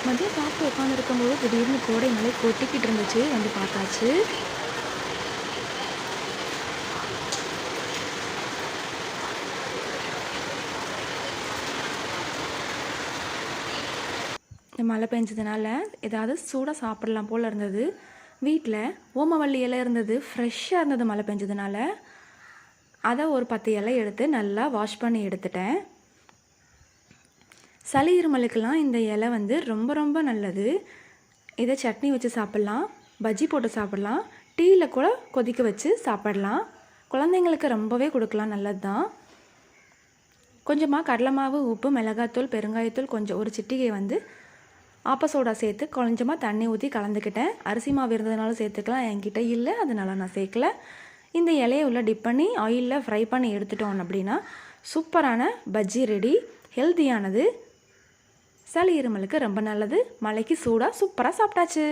மதியம் சாப்பிட்டு உட்காந்துருக்கும்போது திடீர்னு கோடை மழை கொட்டிக்கிட்டு இருந்துச்சு. வந்து பார்த்தாச்சு. இந்த மழை பெஞ்சதுனால ஏதாவது சூடாக சாப்பிடலாம் போல் இருந்தது. வீட்டில் ஓமவல்லி இலை இருந்தது, ஃப்ரெஷ்ஷாக இருந்தது. மழை பெஞ்சதுனால அதை ஒரு 10 இலை எடுத்து நல்லா வாஷ் பண்ணி எடுத்துட்டேன். சளி இருமலுக்கெல்லாம் இந்த இலை வந்து ரொம்ப ரொம்ப நல்லது. இதை சட்னி வச்சு சாப்பிட்லாம், பஜ்ஜி போட்டு சாப்பிட்லாம், டீயில் கூட கொதிக்க வச்சு சாப்பிடலாம். குழந்தைங்களுக்கு ரொம்பவே கொடுக்கலாம், நல்லது தான். கொஞ்சமாக கடலை மாவு, உப்பு, மிளகாத்தூள், பெருங்காயத்தூள், கொஞ்சம் ஒரு சிட்டிகை வந்து ஆப்பசோடா சேர்த்து கொஞ்சமாக தண்ணி ஊற்றி கலந்துக்கிட்டேன். அரிசி மாவு இருந்ததுனாலும் சேர்த்துக்கலாம், என்கிட்ட இல்லை, அதனால நான் சேர்க்கல. இந்த இலையை உள்ள டிப் பண்ணி ஆயிலில் ஃப்ரை பண்ணி எடுத்துட்டோம் அப்படின்னா சூப்பரான பஜ்ஜி ரெடி. ஹெல்த்தியானது, சளி இருமலுக்கு ரொம்ப நல்லது. மழைக்கு சூடாக சூப்பராக சாப்பிட்டாச்சு.